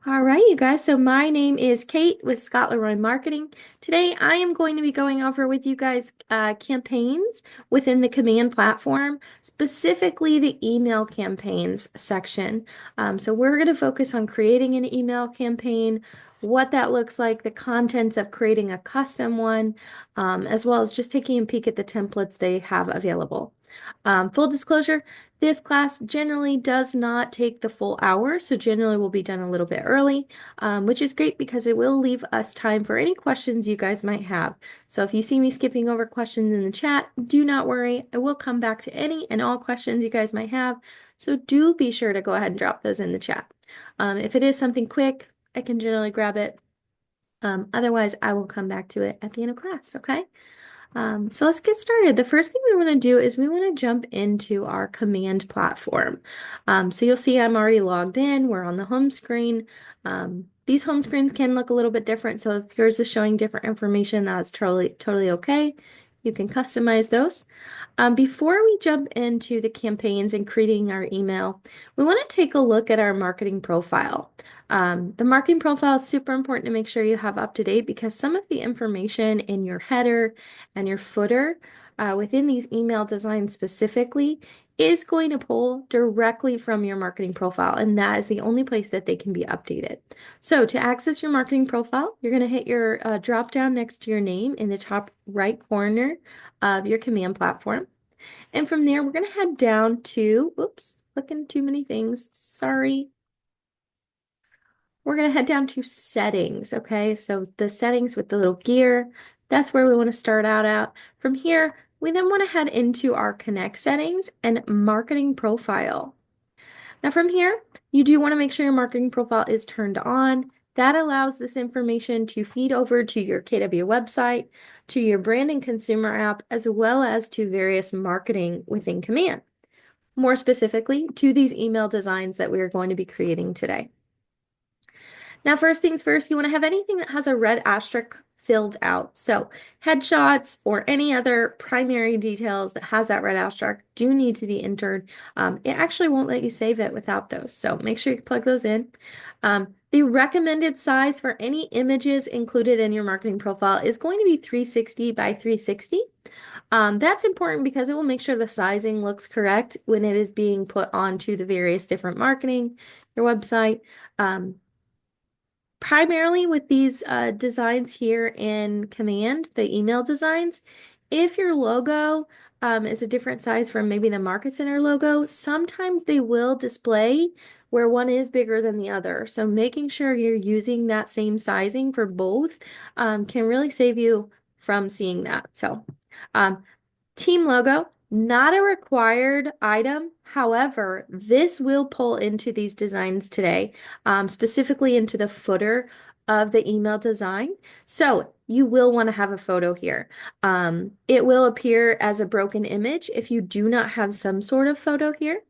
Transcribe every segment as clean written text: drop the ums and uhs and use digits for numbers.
All right, you guys. So my name is Kate with Scott Leroy Marketing. Today I am going to be going over with you guys campaigns within the command platform, specifically the email campaigns section. So we're going to focus on creating an email campaign, what that looks like, the contents of creating a custom one, as well as just taking a peek at the templates they have available. Full disclosure, this class generally does not take the full hour, so generally we'll be done a little bit early, which is great because it will leave us time for any questions you guys might have. So if you see me skipping over questions in the chat, do not worry. I will come back to any and all questions you guys might have, so do be sure to go ahead and drop those in the chat. If it is something quick, I can generally grab it. Otherwise, I will come back to it at the end of class, okay? So let's get started. The first thing we want to do is we want to jump into our command platform. So you'll see I'm already logged in. We're on the home screen. These home screens can look a little bit different. So if yours is showing different information, that's totally okay. You can customize those. Before we jump into the campaigns and creating our email, we want to take a look at our marketing profile. The marketing profile is super important to make sure you have up to date because some of the information in your header and your footer within these email designs specifically is going to pull directly from your marketing profile, and that is the only place that they can be updated. So to access your marketing profile, you're going to hit your drop down next to your name in the top right corner of your command platform. And from there, we're going to head down to, oops, clicking too many things. Sorry. We're going to head down to settings. Okay. So the settings with the little gear, that's where we want to start out at. From here, we then want to head into our connect settings and marketing profile. Now from here, you do want to make sure your marketing profile is turned on. That allows this information to feed over to your KW website, to your brand and consumer app, as well as to various marketing within Command. More specifically, to these email designs that we are going to be creating today. Now, first things first, you want to have anything that has a red asterisk filled out. So headshots or any other primary details that has that red asterisk do need to be entered. It actually won't let you save it without those. So make sure you plug those in. The recommended size for any images included in your marketing profile is going to be 360 by 360. That's important because it will make sure the sizing looks correct when it is being put onto the various different marketing, your website. Primarily with these designs here in Command, the email designs, if your logo is a different size from maybe the Market Center logo, sometimes they will display where one is bigger than the other. So making sure you're using that same sizing for both can really save you from seeing that. So team logo, not a required item. However, this will pull into these designs today, specifically into the footer of the email design. So you will want to have a photo here. It will appear as a broken image if you do not have some sort of photo here.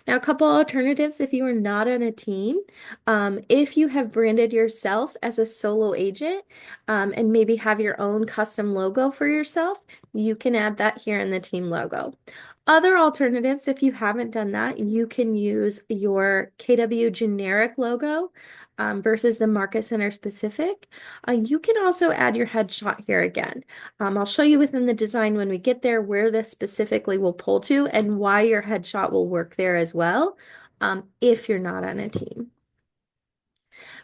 Now, a couple alternatives if you are not on a team. If you have branded yourself as a solo agent and maybe have your own custom logo for yourself, you can add that here in the team logo. Other alternatives, if you haven't done that, you can use your KW generic logo versus the Market Center specific. You can also add your headshot here again. I'll show you within the design when we get there where this specifically will pull to and why your headshot will work there as well if you're not on a team.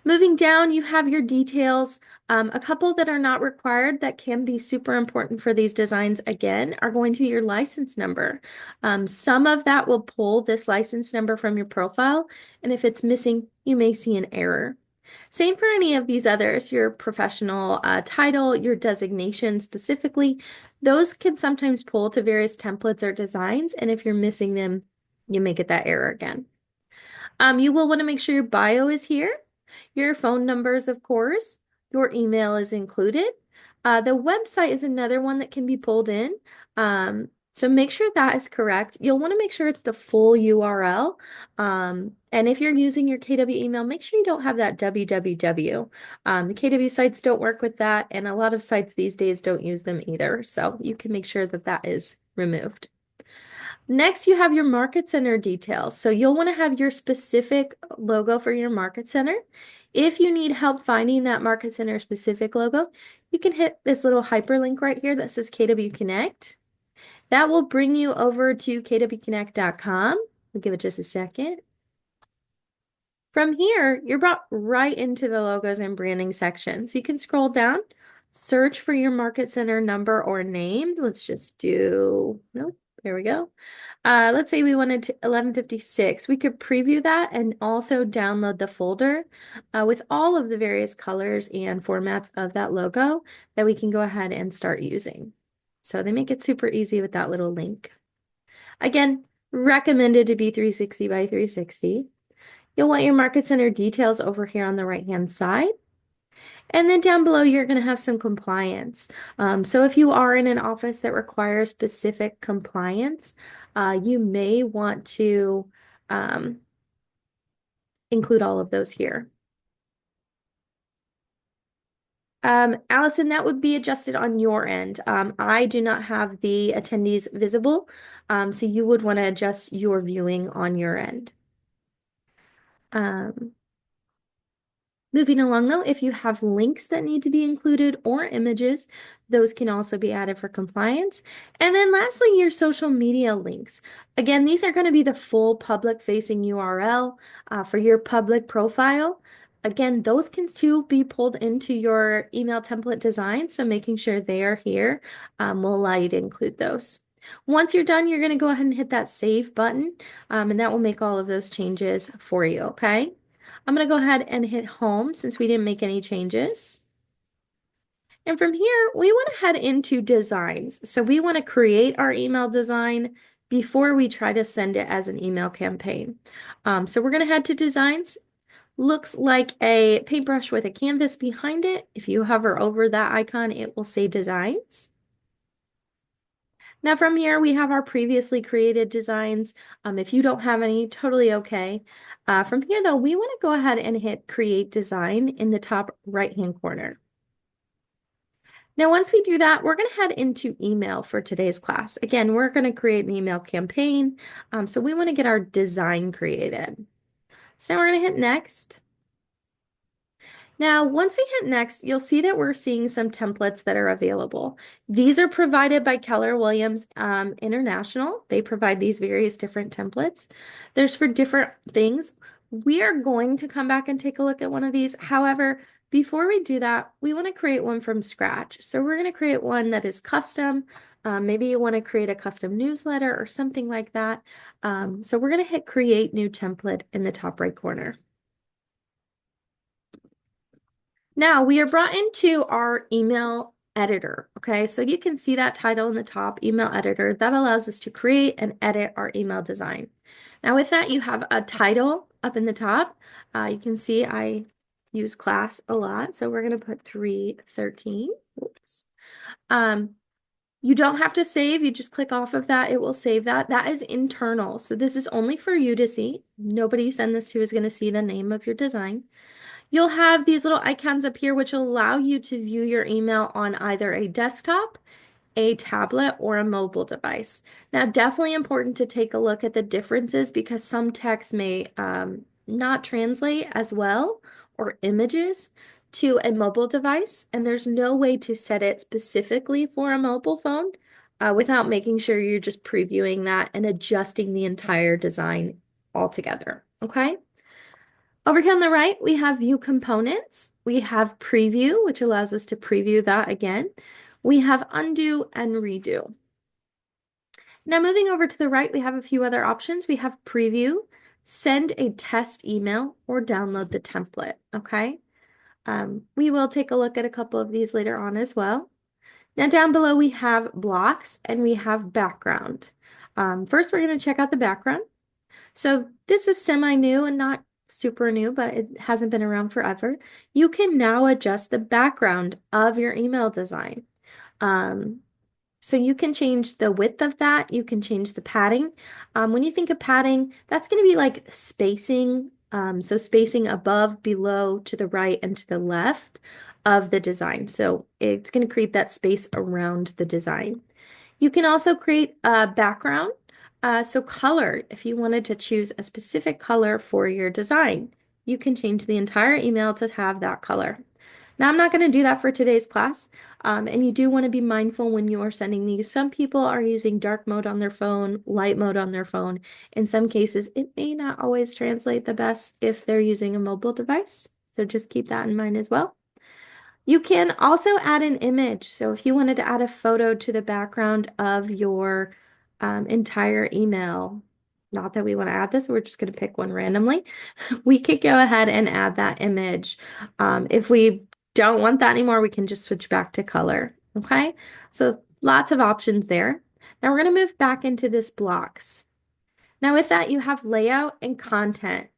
Moving down, you have your details. A couple that are not required that can be super important for these designs, again, are going to be your license number. Some of that will pull this license number from your profile, and if it's missing, you may see an error. Same for any of these others, your professional title, your designation specifically, those can sometimes pull to various templates or designs, and if you're missing them, you may get that error again. You will want to make sure your bio is here. Your phone numbers, of course. Your email is included. The website is another one that can be pulled in. So make sure that is correct. You'll want to make sure it's the full URL. And if you're using your KW email, make sure you don't have that www. The KW sites don't work with that, and a lot of sites these days don't use them either. So you can make sure that that is removed. Next, you have your market center details. So you'll want to have your specific logo for your market center. If you need help finding that market center specific logo, you can hit this little hyperlink right here that says KW Connect. That will bring you over to kwconnect.com. We'll give it just a second. From here, you're brought right into the logos and branding section. So you can scroll down, search for your market center number or name. Let's just do, nope, there we go. Let's say we wanted to 1156. We could preview that and also download the folder with all of the various colors and formats of that logo that we can go ahead and start using. So they make it super easy with that little link. Again, recommended to be 360 by 360. You'll want your market center details over here on the right-hand side. And then down below, you're going to have some compliance. So if you are in an office that requires specific compliance, you may want to include all of those here. Allison, that would be adjusted on your end. I do not have the attendees visible, so you would want to adjust your viewing on your end. Moving along though, if you have links that need to be included or images, those can also be added for compliance. And then lastly, your social media links. Again, these are going to be the full public facing URL for your public profile. Again, those can too be pulled into your email template design. So making sure they are here will allow you to include those. Once you're done, you're going to go ahead and hit that save button and that will make all of those changes for you, okay? I'm going to go ahead and hit home since we didn't make any changes. And from here, we want to head into designs. So we want to create our email design before we try to send it as an email campaign. So we're going to head to designs. Looks like a paintbrush with a canvas behind it. If you hover over that icon, it will say designs. Now from here, we have our previously created designs. If you don't have any, totally okay. From here though, we want to go ahead and hit create design in the top right-hand corner. Now, once we do that, we're going to head into email for today's class. Again, we're going to create an email campaign. So we want to get our design created. So now we're going to hit next. Now, once we hit next, you'll see that we're seeing some templates that are available. These are provided by Keller Williams International. They provide these various different templates. There's for different things. We are going to come back and take a look at one of these. However, before we do that, we want to create one from scratch. So we're going to create one that is custom. Maybe you want to create a custom newsletter or something like that. So we're going to hit create new template in the top right corner. Now we are brought into our email editor. Okay, so you can see that title in the top, email editor. That allows us to create and edit our email design. Now with that, you have a title up in the top. You can see I use class a lot, so we're going to put 313. Oops. You don't have to save. You just click off of that. It will save that. That is internal. So this is only for you to see. Nobody you send this to is going to see the name of your design. You'll have these little icons up here which allow you to view your email on either a desktop, a tablet, or a mobile device. Now, definitely important to take a look at the differences because some text may not translate as well or images to a mobile device, and there's no way to set it specifically for a mobile phone without making sure you're just previewing that and adjusting the entire design altogether, okay? Over here on the right, we have view components. We have preview, which allows us to preview that again. We have undo and redo. Now moving over to the right, we have a few other options. We have preview, send a test email, or download the template, okay? We will take a look at a couple of these later on as well. Now down below, we have blocks and we have background. First, we're going to check out the background. So this is semi-new and not super new, but it hasn't been around forever. You can now adjust the background of your email design. So you can change the width of that. You can change the padding. When you think of padding, that's going to be like spacing. So spacing above, below, to the right, and to the left of the design. So it's going to create that space around the design. You can also create a background. So color, if you wanted to choose a specific color for your design, you can change the entire email to have that color. Now, I'm not going to do that for today's class, and you do want to be mindful when you are sending these. Some people are using dark mode on their phone, light mode on their phone. In some cases, it may not always translate the best if they're using a mobile device, so just keep that in mind as well. You can also add an image. So if you wanted to add a photo to the background of your entire email, not that we want to add this, we're just going to pick one randomly. We could go ahead and add that image. If we don't want that anymore, we can just switch back to color. Okay, so lots of options there. Now we're going to move back into this blocks. Now with that, you have layout and content.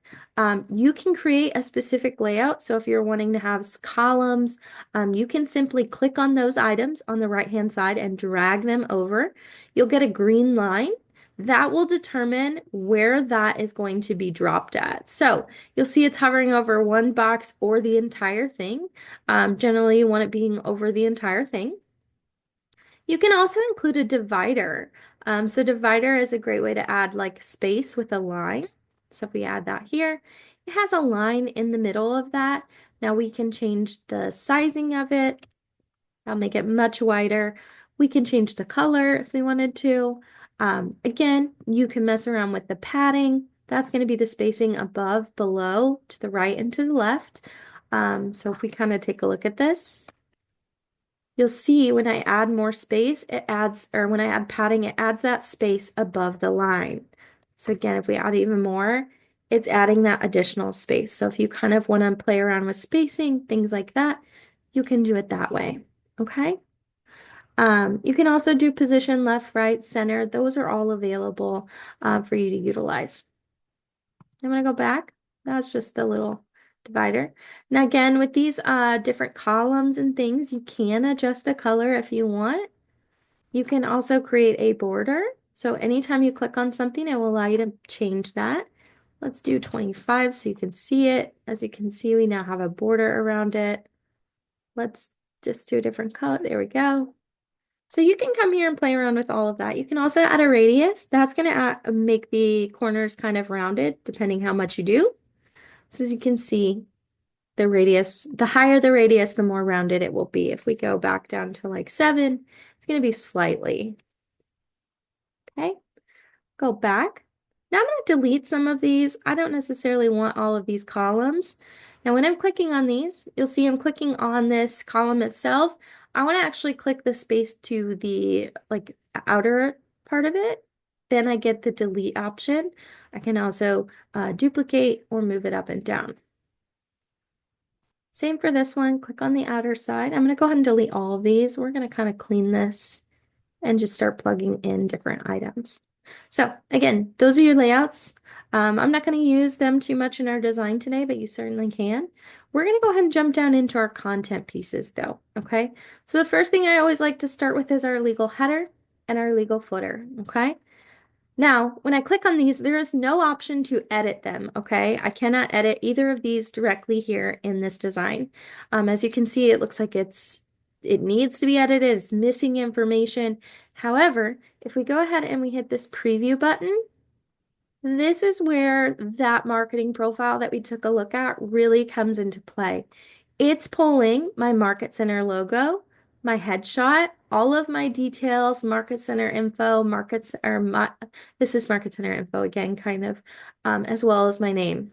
You can create a specific layout. So if you're wanting to have columns, you can simply click on those items on the right-hand side and drag them over. You'll get a green line. That will determine where that is going to be dropped at. So you'll see it's hovering over one box or the entire thing. Generally, you want it being over the entire thing. You can also include a divider. So divider is a great way to add like space with a line. So if we add that here, it has a line in the middle of that. Now we can change the sizing of it. I'll make it much wider. We can change the color if we wanted to. Again, you can mess around with the padding. That's going to be the spacing above, below, to the right, and to the left. So if we kind of take a look at this, you'll see when I add more space, it adds, or when I add padding, it adds that space above the line. So again, if we add even more, it's adding that additional space. So if you kind of want to play around with spacing, things like that, you can do it that way. Okay. You can also do position left, right, center. Those are all available for you to utilize. I'm going to go back. That's just the little divider. Now again, with these different columns and things, you can adjust the color if you want. You can also create a border. So anytime you click on something, it will allow you to change that. Let's do 25 so you can see it. As you can see, we now have a border around it. Let's just do a different color. There we go. So you can come here and play around with all of that. You can also add a radius. That's going to make the corners kind of rounded, depending how much you do. So as you can see, the radius, the higher the radius, the more rounded it will be. If we go back down to like 7, it's going to be slightly. Okay, go back. Now I'm going to delete some of these. I don't necessarily want all of these columns. Now when I'm clicking on these, you'll see I'm clicking on this column itself. I want to actually click the space to the like outer part of it. Then I get the delete option. I can also duplicate or move it up and down. Same for this one. Click on the outer side. I'm going to go ahead and delete all of these. We're going to kind of clean this and just start plugging in different items. So again, those are your layouts. I'm not going to use them too much in our design today, but you certainly can. We're going to go ahead and jump down into our content pieces though, okay? So the first thing I always like to start with is our legal header and our legal footer, okay? Now, when I click on these, there is no option to edit them, okay? I cannot edit either of these directly here in this design. As you can see, it looks like it needs to be edited, it's missing information. However, if we go ahead and we hit this preview button, this is where that marketing profile that we took a look at really comes into play. It's pulling my Market Center logo, my headshot, all of my details, Market Center info, this is Market Center info again, kind of, as well as my name.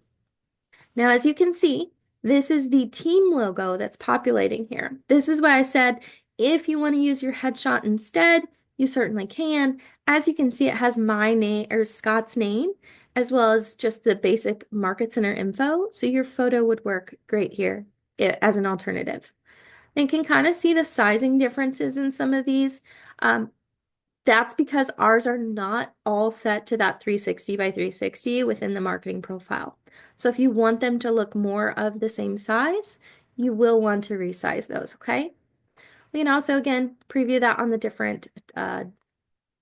Now, as you can see, this is the team logo that's populating here. This is why I said, if you want to use your headshot instead, you certainly can. As you can see, it has my name or Scott's name, as well as just the basic Market Center info. So your photo would work great here as an alternative. And you can kind of see the sizing differences in some of these. That's because ours are not all set to that 360 by 360 within the marketing profile. So if you want them to look more of the same size, you will want to resize those, okay? We can also, again, preview that on the different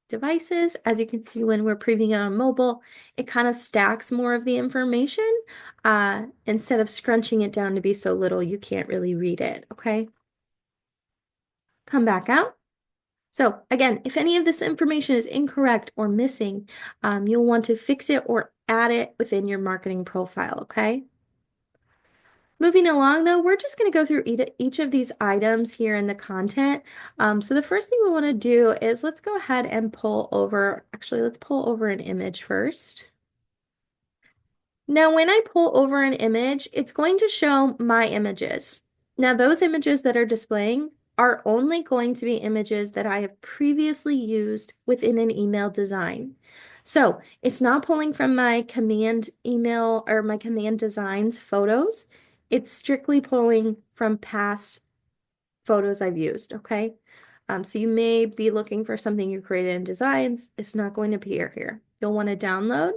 devices. As you can see, when we're previewing it on mobile, it kind of stacks more of the information instead of scrunching it down to be so little you can't really read it, okay? Come back out. So again, if any of this information is incorrect or missing, you'll want to fix it or add it within your marketing profile, okay? Moving along though, we're just going to go through each of these items here in the content. So the first thing we want to do is let's go ahead and let's pull over an image first. Now, when I pull over an image, it's going to show my images. Now, those images that are displaying are only going to be images that I have previously used within an email design. So it's not pulling from my command email or my command designs photos. It's strictly pulling from past photos I've used, okay? So you may be looking for something you created in designs. It's not going to appear here. You'll want to download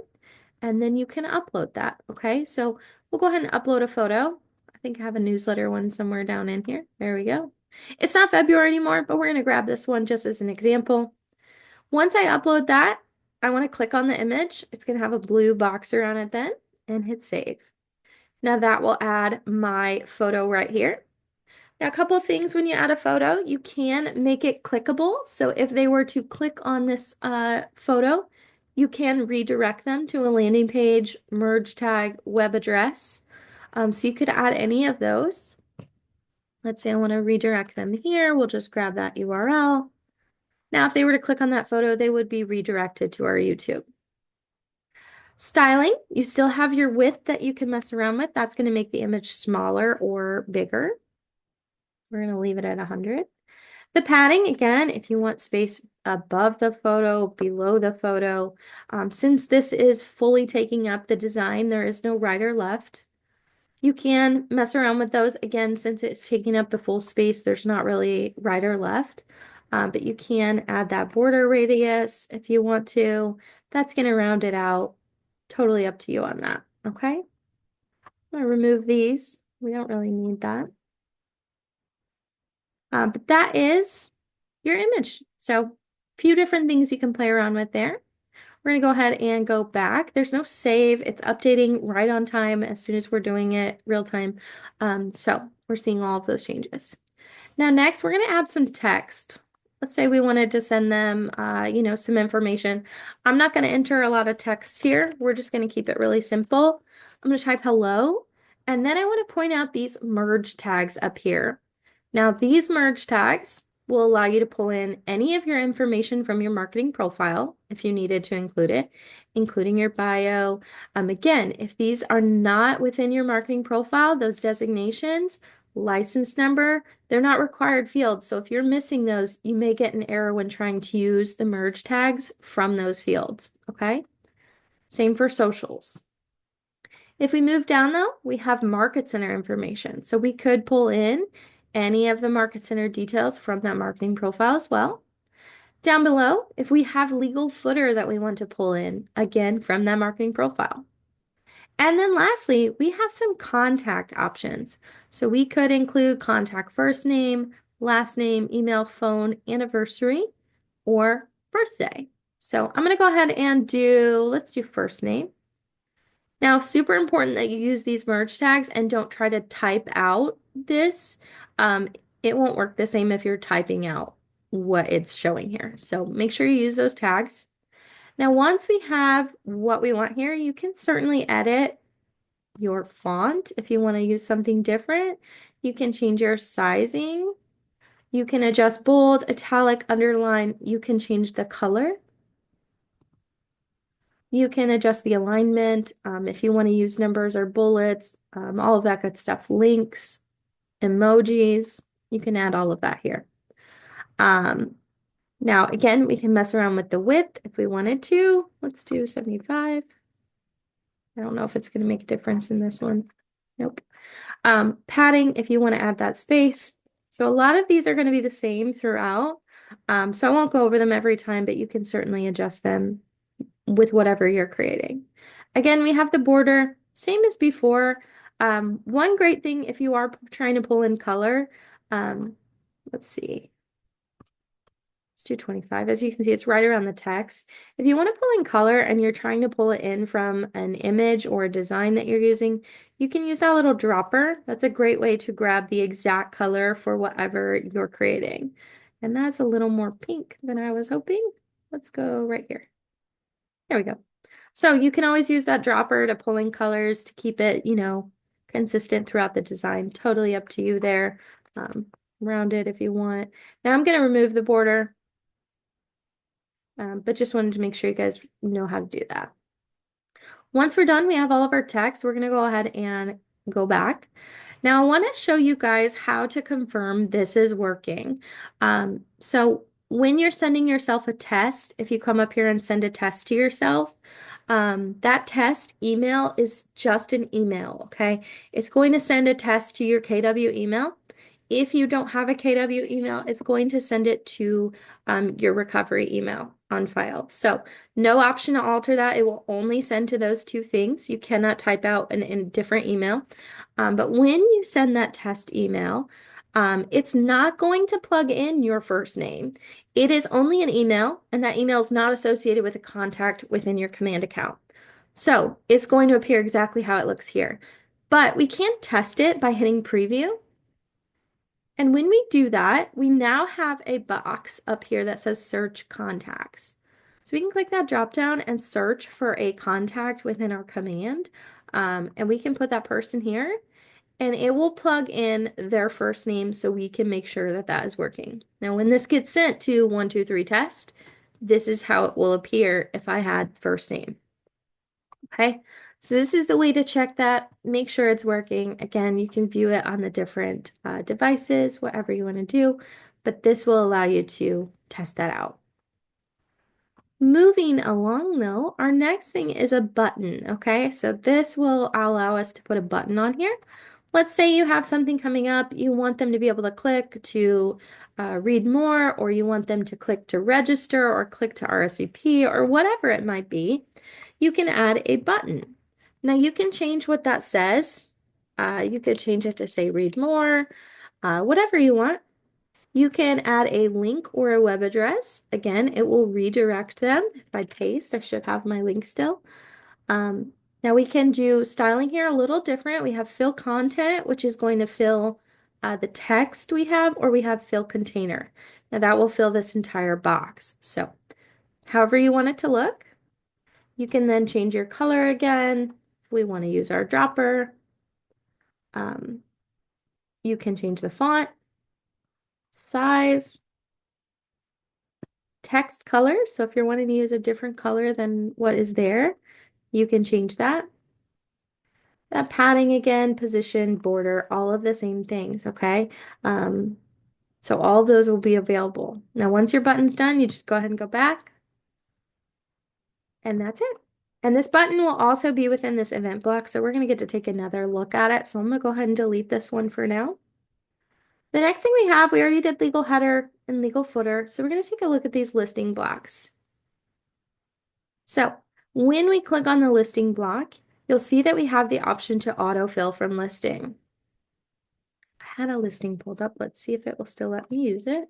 and then you can upload that, okay? So we'll go ahead and upload a photo. I think I have a newsletter one somewhere down in here. There we go. It's not February anymore, but we're going to grab this one just as an example. Once I upload that, I want to click on the image. It's going to have a blue box around it then and hit save. Now that will add my photo right here. Now, a couple of things when you add a photo, you can make it clickable. So if they were to click on this photo, you can redirect them to a landing page, merge tag, web address. So you could add any of those. Let's say I want to redirect them here. We'll just grab that URL. Now, if they were to click on that photo, they would be redirected to our YouTube. Styling, you still have your width that you can mess around with. That's going to make the image smaller or bigger. We're going to leave it at 100. The padding, again, if you want space above the photo, below the photo, since this is fully taking up the design, there is no right or left. You can mess around with those. Again, since it's taking up the full space, there's not really right or left. But you can add that border radius if you want to. That's going to round it out. Totally up to you on that, okay? I'm going to remove these. We don't really need that. But that is your image. So a few different things you can play around with there. We're going to go ahead and go back. There's no save. It's updating right on time as soon as we're doing it real time. So we're seeing all of those changes. Now next, we're going to add some text. Let's say we wanted to send them, some information. I'm not going to enter a lot of text here. We're just going to keep it really simple. I'm going to type hello, and then I want to point out these merge tags up here. Now, these merge tags will allow you to pull in any of your information from your marketing profile if you needed to include it, including your bio. Again, if these are not within your marketing profile, those designations, license number, they're not required fields. So if you're missing those, you may get an error when trying to use the merge tags from those fields, okay? Same for socials. If we move down though, we have market center information. So we could pull in any of the market center details from that marketing profile as well. Down below, if we have legal footer that we want to pull in, again, from that marketing profile. And then lastly, we have some contact options. So we could include contact first name, last name, email, phone, anniversary, or birthday. So I'm going to go ahead and let's do first name. Now, super important that you use these merge tags and don't try to type out this. It won't work the same if you're typing out what it's showing here. So make sure you use those tags. Now, once we have what we want here, you can certainly edit your font if you want to use something different. You can change your sizing. You can adjust bold, italic, underline. You can change the color. You can adjust the alignment if you want to use numbers or bullets, all of that good stuff. Links, emojis, you can add all of that here. Now, again, we can mess around with the width if we wanted to. Let's do 75. I don't know if it's going to make a difference in this one. Nope. Padding, if you want to add that space. So a lot of these are going to be the same throughout. So I won't go over them every time, but you can certainly adjust them with whatever you're creating. Again, we have the border, same as before. One great thing if you are trying to pull in color, let's see. Let's do 25. As you can see, it's right around the text. If you want to pull in color and you're trying to pull it in from an image or a design that you're using, you can use that little dropper. That's a great way to grab the exact color for whatever you're creating. And that's a little more pink than I was hoping. Let's go right here. There we go. So you can always use that dropper to pull in colors to keep it, consistent throughout the design. Totally up to you there. Um, Round it if you want. Now I'm going to remove the border, but just wanted to make sure you guys know how to do that. Once we're done, we have all of our text. We're going to go ahead and go back. Now I want to show you guys how to confirm this is working. So when you're sending yourself a test, if you come up here and send a test to yourself, that test email is just an email, okay? It's going to send a test to your KW email. If you don't have a KW email, it's going to send it to your recovery email on file. So no option to alter that. It will only send to those two things. You cannot type out a different email. But when you send that test email, it's not going to plug in your first name. It is only an email, and that email is not associated with a contact within your command account. So it's going to appear exactly how it looks here. But we can't test it by hitting preview. And when we do that, we now have a box up here that says search contacts. So we can click that drop down and search for a contact within our command. And we can put that person here and it will plug in their first name so we can make sure that that is working. Now, when this gets sent to 123 test, this is how it will appear if I had first name. Okay, so this is the way to check that. Make sure it's working. Again, you can view it on the different devices, whatever you want to do, but this will allow you to test that out. Moving along though, our next thing is a button, okay? So this will allow us to put a button on here. Let's say you have something coming up, you want them to be able to click to read more, or you want them to click to register or click to RSVP or whatever it might be. You can add a button. Now you can change what that says. You could change it to say read more, whatever you want. You can add a link or a web address. Again, it will redirect them. If I paste, I should have my link still. Now we can do styling here a little different. We have fill content, which is going to fill the text we have, or we have fill container. Now that will fill this entire box. So however you want it to look, you can then change your color again. If we want to use our dropper, you can change the font, size, text color. So if you're wanting to use a different color than what is there, you can change that. That padding again, position, border, all of the same things, okay? So all of those will be available. Now, once your button's done, you just go ahead and go back, and that's it. And this button will also be within this event block, so we're going to get to take another look at it. So I'm going to go ahead and delete this one for now. The next thing we already did legal header and legal footer, so we're going to take a look at these listing blocks. So when we click on the listing block, you'll see that we have the option to autofill from listing. I had a listing pulled up. Let's see if it will still let me use it.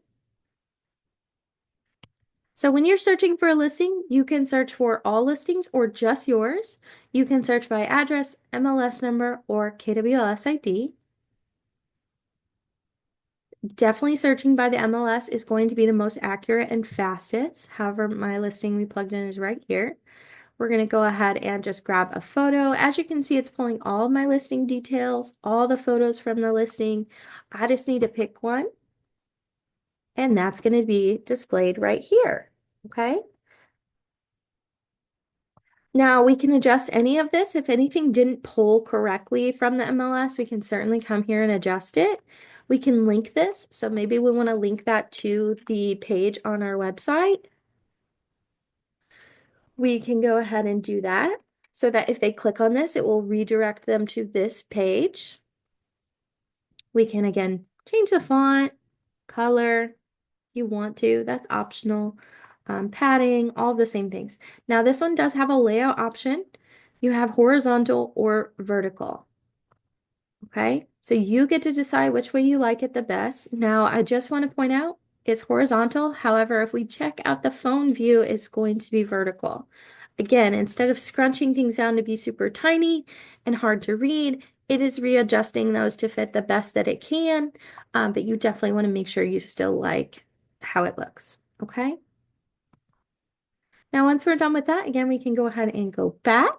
So when you're searching for a listing, you can search for all listings or just yours. You can search by address, MLS number, or KWLS ID. Definitely searching by the MLS is going to be the most accurate and fastest. However, my listing we plugged in is right here. We're going to go ahead and just grab a photo. As you can see, it's pulling all of my listing details, all the photos from the listing. I just need to pick one, and that's going to be displayed right here, okay? Now, we can adjust any of this. If anything didn't pull correctly from the MLS, we can certainly come here and adjust it. We can link this, so maybe we want to link that to the page on our website. We can go ahead and do that so that if they click on this, it will redirect them to this page. We can again change the font, color, if you want to, that's optional. Padding, all the same things. Now this one does have a layout option. You have horizontal or vertical. Okay, so you get to decide which way you like it the best. Now I just want to point out it's horizontal. However, if we check out the phone view, it's going to be vertical. Again, instead of scrunching things down to be super tiny and hard to read, it is readjusting those to fit the best that it can. But you definitely want to make sure you still like how it looks. Okay. Now, once we're done with that, again, we can go ahead and go back.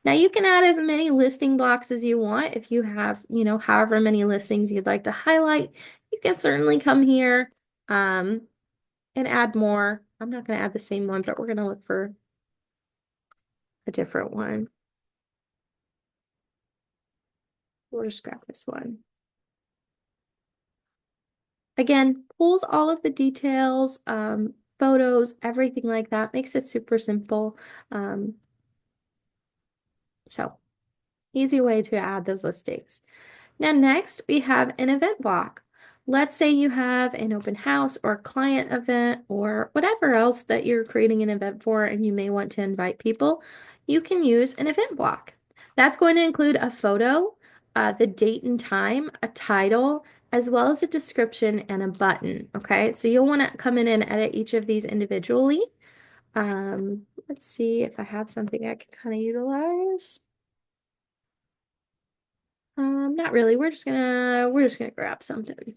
Now you can add as many listing blocks as you want. If you have, however many listings you'd like to highlight, you can certainly come here and add more. I'm not going to add the same one, but we're going to look for a different one. We'll just grab this one. Again, pulls all of the details, photos, everything like that. Makes it super simple. So easy way to add those listings. Now, next we have an event block. Let's say you have an open house or a client event or whatever else that you're creating an event for and you may want to invite people. You can use an event block. That's going to include a photo, the date and time, a title, as well as a description and a button. Okay, so you'll want to come in and edit each of these individually. Let's see if I have something I can kind of utilize. Not really. We're just gonna grab something.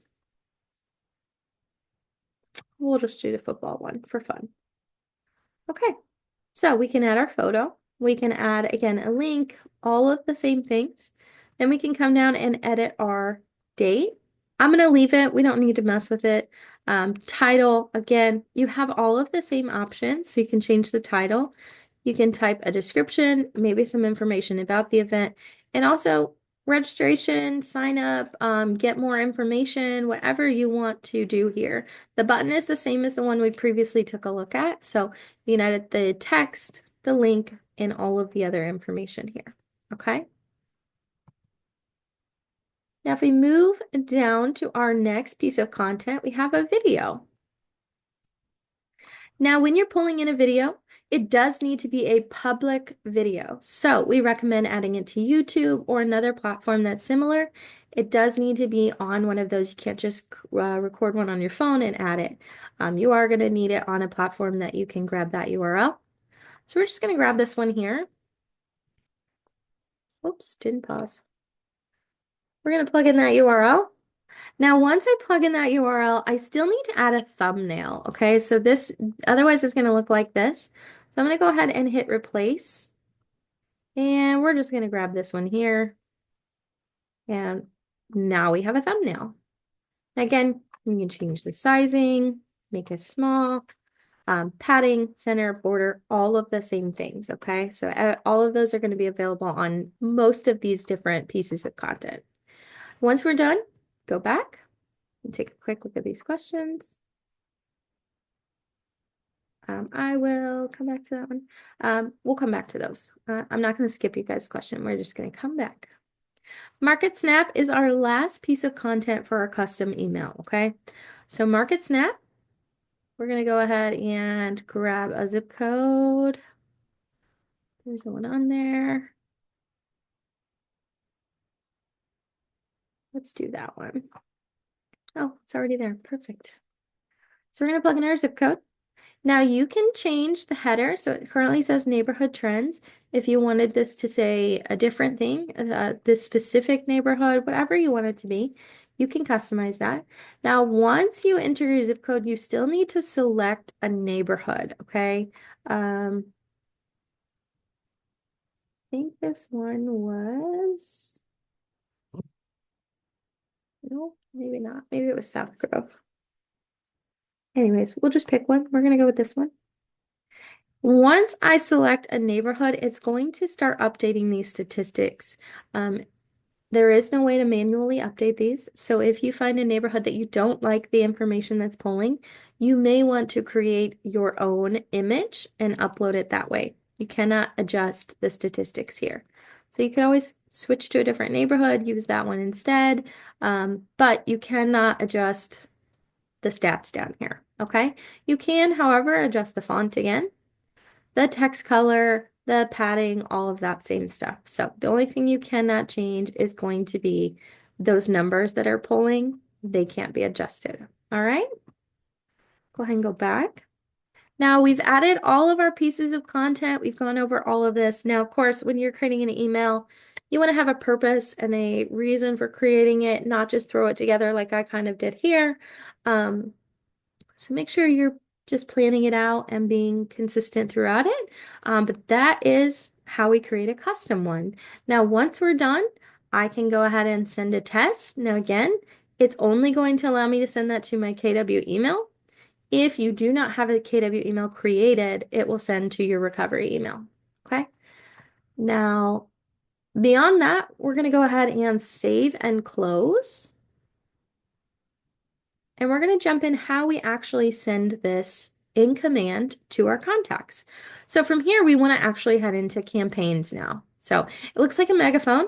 We'll just do the football one for fun. Okay. So we can add our photo. We can add, again, a link, all of the same things. Then we can come down and edit our date. I'm going to leave it. We don't need to mess with it. Title, again, you have all of the same options. So you can change the title. You can type a description, maybe some information about the event, and also registration, sign up, get more information, whatever you want to do here. The button is the same as the one we previously took a look at. So you can edit the text, the link, and all of the other information here. Okay. Now, if we move down to our next piece of content, we have a video. Now, when you're pulling in a video, it does need to be a public video. So we recommend adding it to YouTube or another platform that's similar. It does need to be on one of those. You can't just record one on your phone and add it. You are going to need it on a platform that you can grab that URL. So we're just going to grab this one here. Oops, didn't pause. We're going to plug in that URL. Now, once I plug in that URL, I still need to add a thumbnail, okay? So this, otherwise it's going to look like this. So I'm going to go ahead and hit replace. And we're just going to grab this one here. And now we have a thumbnail. Again, you can change the sizing, make it small, padding, center, border, all of the same things, okay? So all of those are going to be available on most of these different pieces of content. Once we're done, go back and take a quick look at these questions. I will come back to that one. We'll come back to those. I'm not going to skip you guys' question. We're just going to come back. Market Snap is our last piece of content for our custom email, okay? So Market Snap, we're going to go ahead and grab a zip code. There's the one on there. Let's do that one. Oh, it's already there. Perfect. So we're going to plug in our zip code. Now you can change the header. So it currently says neighborhood trends. If you wanted this to say a different thing, this specific neighborhood, whatever you want it to be, you can customize that. Now, once you enter your zip code, you still need to select a neighborhood, okay? I think this one was, no, maybe not. Maybe it was South Grove. Anyways, we'll just pick one. We're gonna go with this one. Once I select a neighborhood, it's going to start updating these statistics. There is no way to manually update these. So if you find a neighborhood that you don't like the information that's pulling, you may want to create your own image and upload it that way. You cannot adjust the statistics here. So you can always switch to a different neighborhood, use that one instead, but you cannot adjust the stats down here, okay? You can, however, adjust the font again, the text color, the padding, all of that same stuff. So the only thing you cannot change is going to be those numbers that are pulling. They can't be adjusted. All right. Go ahead and go back. Now we've added all of our pieces of content. We've gone over all of this. Now, of course, when you're creating an email, you want to have a purpose and a reason for creating it, not just throw it together like I kind of did here. So make sure you're just planning it out and being consistent throughout it. But that is how we create a custom one. Now, once we're done, I can go ahead and send a test. Now, again, it's only going to allow me to send that to my KW email. If you do not have a KW email created, it will send to your recovery email. Okay. Now, beyond that, we're going to go ahead and save and close. And we're going to jump in how we actually send this in command to our contacts. So from here, we want to actually head into campaigns now. So it looks like a megaphone.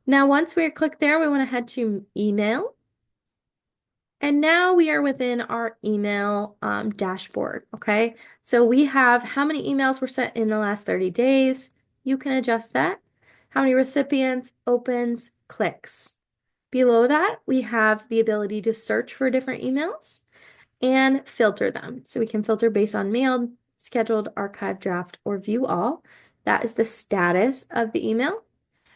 Now, once we click there, we want to head to email. And now we are within our email dashboard, okay? So we have how many emails were sent in the last 30 days. You can adjust that. How many recipients, opens, clicks. Below that, we have the ability to search for different emails and filter them. So we can filter based on mailed, scheduled, archived, draft, or view all. That is the status of the email.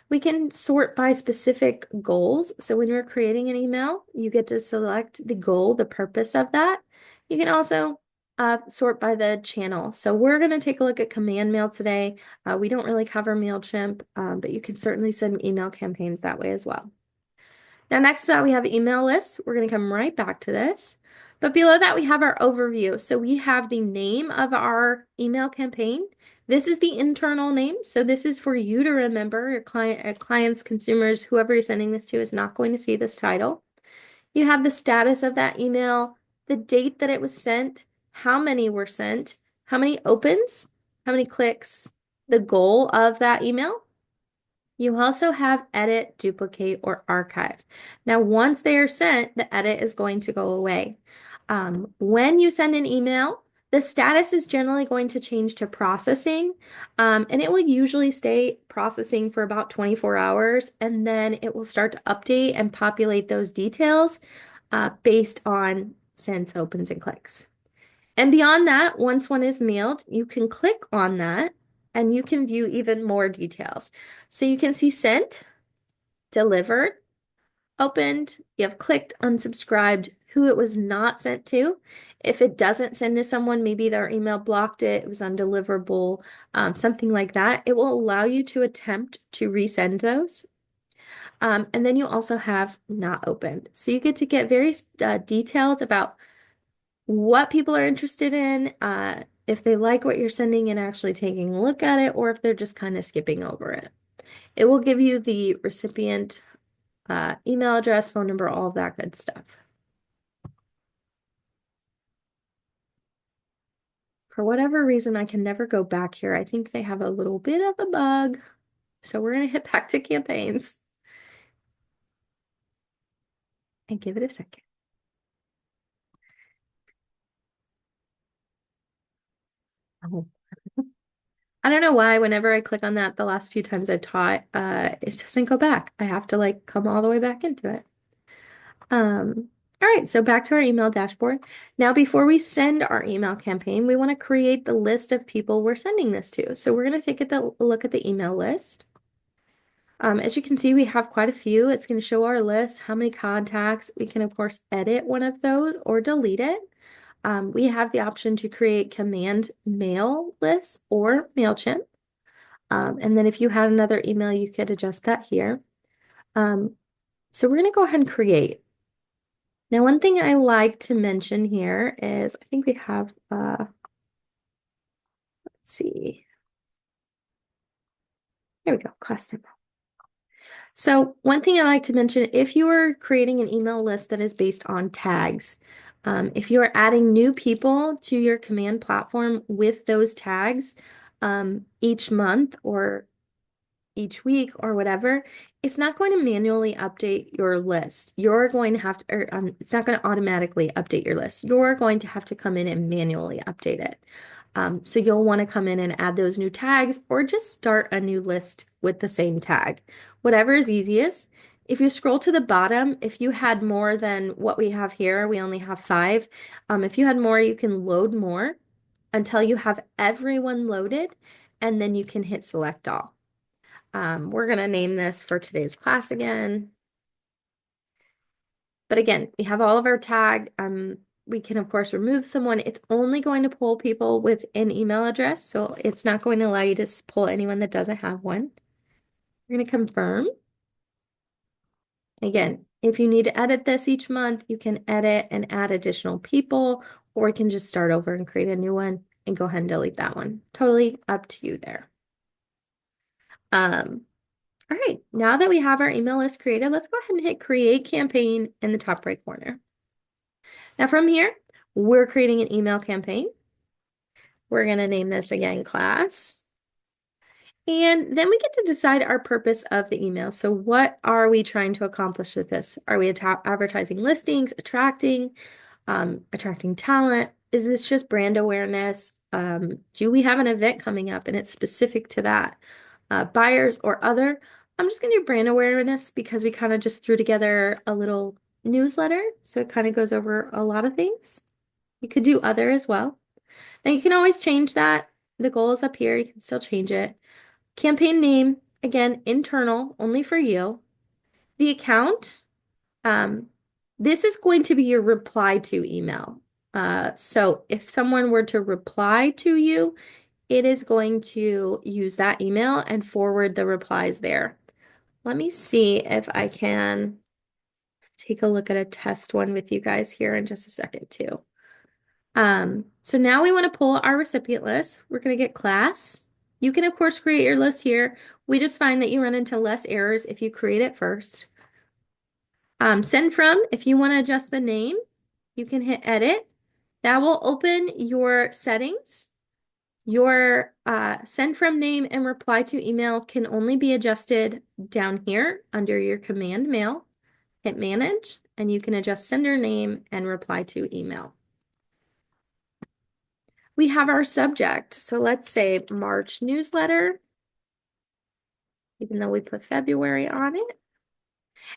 We can sort by specific goals. So when you're creating an email, you get to select the goal, the purpose of that. You can also sort by the channel. So we're going to take a look at command mail today. We don't really cover MailChimp, but you can certainly send email campaigns that way as well. Now, next to that, we have email lists. We're going to come right back to this. But below that, we have our overview. So we have the name of our email campaign. This is the internal name. So this is for you to remember. Your clients, consumers, whoever you're sending this to is not going to see this title. You have the status of that email, the date that it was sent, how many were sent, how many opens, how many clicks, the goal of that email. You also have edit, duplicate, or archive. Now, once they are sent, the edit is going to go away. When you send an email, the status is generally going to change to processing, and it will usually stay processing for about 24 hours, and then it will start to update and populate those details based on sends, opens, and clicks. And beyond that, once one is mailed, you can click on that and you can view even more details. So you can see sent, delivered, opened, you have clicked, unsubscribed, who it was not sent to. If it doesn't send to someone, maybe their email blocked it, it was undeliverable, something like that, it will allow you to attempt to resend those. And then you also have not opened. So you get to get very detailed about what people are interested in, if they like what you're sending and actually taking a look at it, or if they're just kind of skipping over it. It will give you the recipient email address, phone number, all of that good stuff. For whatever reason, I can never go back here. I think they have a little bit of a bug. So we're going to hit back to campaigns and give it a second. Oh. I don't know why whenever I click on that the last few times I've taught, it doesn't go back. I have to like come all the way back into it. All right, so back to our email dashboard. Now, before we send our email campaign, we want to create the list of people we're sending this to. So we're going to take a look at the email list. As you can see, we have quite a few. It's going to show our list, how many contacts. We can, of course, edit one of those or delete it. We have the option to create command mail lists or MailChimp. And then if you had another email, you could adjust that here. So we're going to go ahead and create. Now, one thing I like to mention here is I think we have, let's see. There we go, class demo. So one thing I like to mention, if you are creating an email list that is based on tags, if you are adding new people to your command platform with those tags each month or each week or whatever, it's not going to manually update your list. You're going to have to, or it's not going to automatically update your list. You're going to have to come in and manually update it. So you'll want to come in and add those new tags or just start a new list with the same tag, whatever is easiest. If you scroll to the bottom, if you had more than what we have here, we only have 5. If you had more, you can load more until you have everyone loaded, and then you can hit select all. We're going to name this for today's class again. But again, we have all of our tag. We can of course remove someone. It's only going to pull people with an email address, so it's not going to allow you to pull anyone that doesn't have one. We're going to confirm. Again, if you need to edit this each month, you can edit and add additional people, or you can just start over and create a new one and go ahead and delete that one. Totally up to you there. All right, now that we have our email list created, let's go ahead and hit create campaign in the top right corner. Now from here, we're creating an email campaign. We're going to name this again class. And then we get to decide our purpose of the email. So what are we trying to accomplish with this? Are we advertising listings, attracting talent? Is this just brand awareness? Do we have an event coming up and it's specific to that? Buyers or other? I'm just going to do brand awareness because we kind of just threw together a little newsletter. So it kind of goes over a lot of things. You could do other as well. And you can always change that. The goal is up here. You can still change it. Campaign name, again, internal, only for you. The account, this is going to be your reply to email. So if someone were to reply to you, it is going to use that email and forward the replies there. Let me see if I can take a look at a test one with you guys here in just a second too. So now we want to pull our recipient list. We're going to get class. You can, of course, create your list here. We just find that you run into less errors if you create it first. Send from, if you want to adjust the name, you can hit edit. That will open your settings. Your send from name and reply to email can only be adjusted down here under your command mail. Hit manage, and you can adjust sender name and reply to email. We have our subject. So let's say March newsletter, even though we put February on it.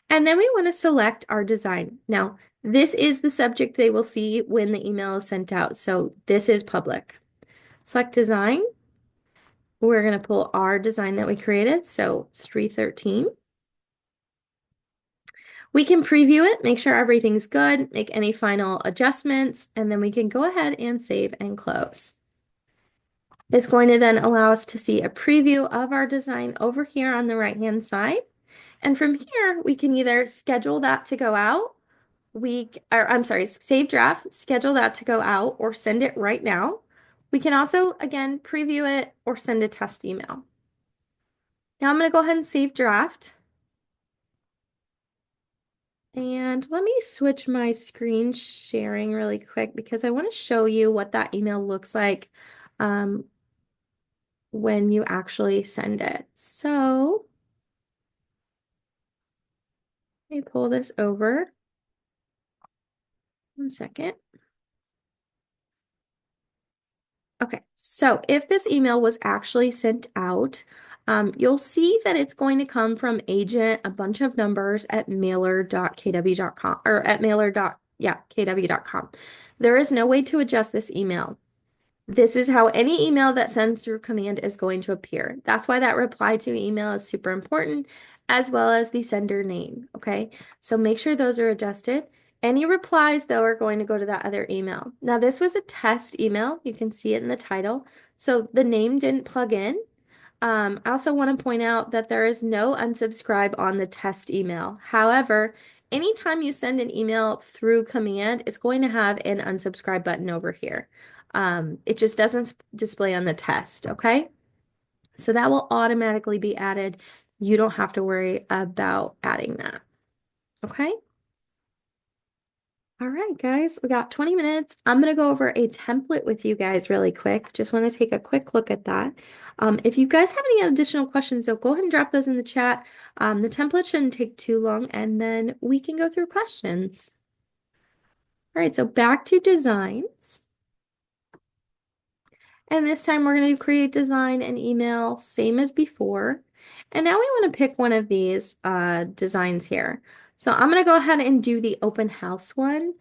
And then we want to select our design. Now, this is the subject they will see when the email is sent out. So this is public. Select design. We're going to pull our design that we created. So 313. We can preview it, make sure everything's good, make any final adjustments, and then we can go ahead and save and close. It's going to then allow us to see a preview of our design over here on the right-hand side. And from here, we can either schedule that to go out, save draft, schedule that to go out, or send it right now. We can also, again, preview it or send a test email. Now I'm going to go ahead and save draft. And let me switch my screen sharing really quick because I want to show you what that email looks like when you actually send it. So let me pull this over. 1 second. Okay, so if this email was actually sent out, you'll see that it's going to come from agent, a bunch of numbers at mailer.kw.com or at kw.com. There is no way to adjust this email. This is how any email that sends through command is going to appear. That's why that reply to email is super important, as well as the sender name, okay? So make sure those are adjusted. Any replies, though, are going to go to that other email. Now, this was a test email. You can see it in the title. So the name didn't plug in. I also want to point out that there is no unsubscribe on the test email. However, anytime you send an email through command, it's going to have an unsubscribe button over here. It just doesn't display on the test, okay? So that will automatically be added. You don't have to worry about adding that, okay? All right, guys, we got 20 minutes. I'm going to go over a template with you guys really quick. Just want to take a quick look at that. If you guys have any additional questions, so go ahead and drop those in the chat. The template shouldn't take too long, and then we can go through questions. All right, so back to designs. And this time we're going to create design and email, same as before. And now we want to pick one of these designs here. So I'm going to go ahead and do the open house one.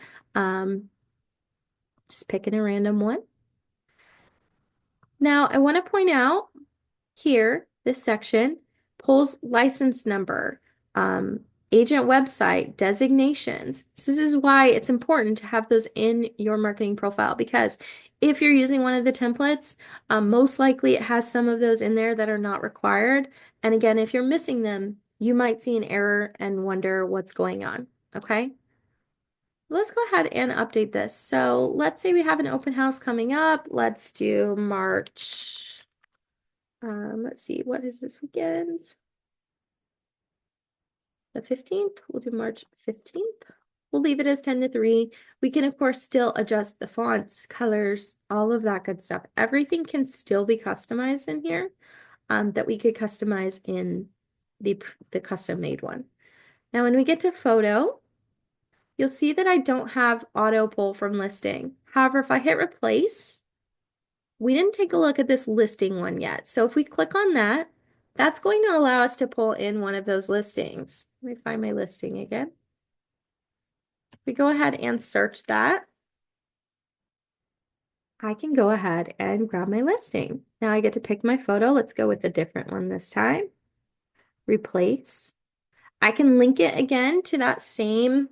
Just picking a random one. Now I want to point out here, this section pulls license number. agent website, designations. So this is why it's important to have those in your marketing profile because if you're using one of the templates, most likely it has some of those in there that are not required. And again, if you're missing them, you might see an error and wonder what's going on. Okay. Let's go ahead and update this. So let's say we have an open house coming up. Let's do March. Let's see, what is this weekend? The 15th. We'll do March 15th. We'll leave it as 10 to 3. We can, of course, still adjust the fonts, colors, all of that good stuff. Everything can still be customized in here that we could customize in the custom made one. Now, when we get to photo, you'll see that I don't have auto pull from listing. However, if I hit replace, we didn't take a look at this listing one yet. So if we click on that, that's going to allow us to pull in one of those listings. Let me find my listing again. We go ahead and search that. I can go ahead and grab my listing. Now I get to pick my photo. Let's go with a different one this time. Replace. I can link it again to that same,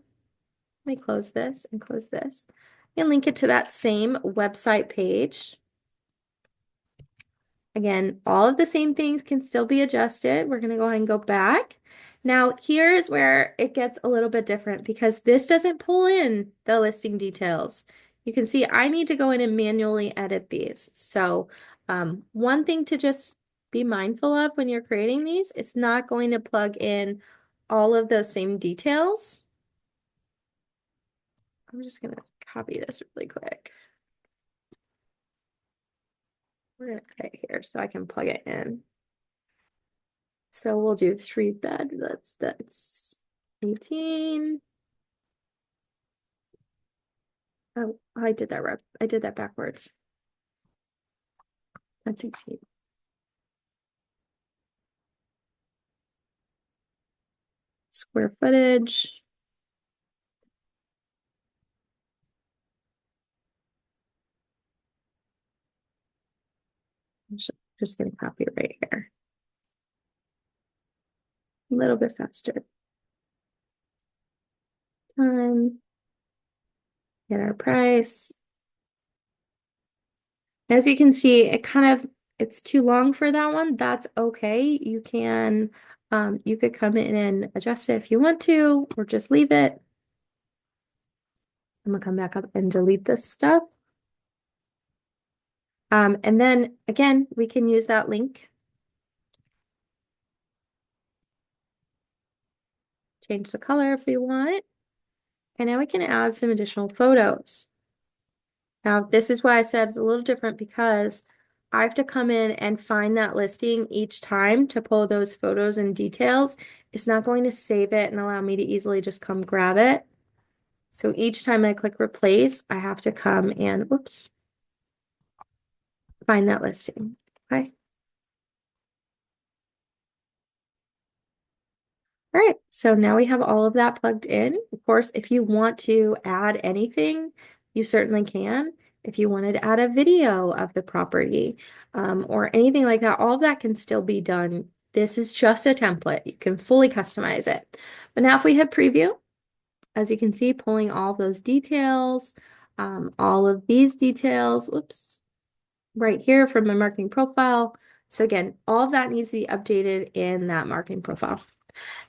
let me close this and close this. I can link it to that same website page. Again, all of the same things can still be adjusted. We're going to go ahead and go back. Now, here is where it gets a little bit different because this doesn't pull in the listing details. You can see I need to go in and manually edit these. So one thing to just be mindful of when you're creating these, it's not going to plug in all of those same details. I'm just going to copy this really quick. We're going to cut it here so I can plug it in. So we'll do 3 bed. That's 18. Oh, I did that right. I did that backwards. That's 18. Square footage. I'm just going to copy it right here. A little bit faster. Time. Get our price. As you can see, it's too long for that one. That's okay. You could come in and adjust it if you want to, or just leave it. I'm gonna come back up and delete this stuff. And then again, we can use that link. Change the color if we want. And now we can add some additional photos. Now, this is why I said it's a little different because I have to come in and find that listing each time to pull those photos and details. It's not going to save it and allow me to easily just come grab it. So each time I click replace, I have to come and, whoops, find that listing. Okay. All right, so now we have all of that plugged in. Of course, if you want to add anything, you certainly can. If you wanted to add a video of the property or anything like that, all of that can still be done. This is just a template. You can fully customize it. But now if we hit preview, as you can see, pulling all those details, all of these details, whoops, right here from my marketing profile. So again, all of that needs to be updated in that marketing profile.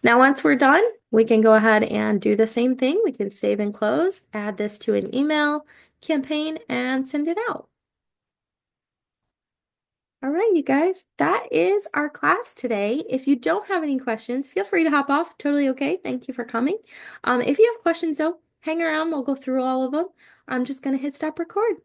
Now, once we're done, we can go ahead and do the same thing. We can save and close, add this to an email campaign, and send it out. All right, you guys, that is our class today. If you don't have any questions, feel free to hop off. Totally okay. Thank you for coming. If you have questions, though, hang around. We'll go through all of them. I'm just going to hit stop record.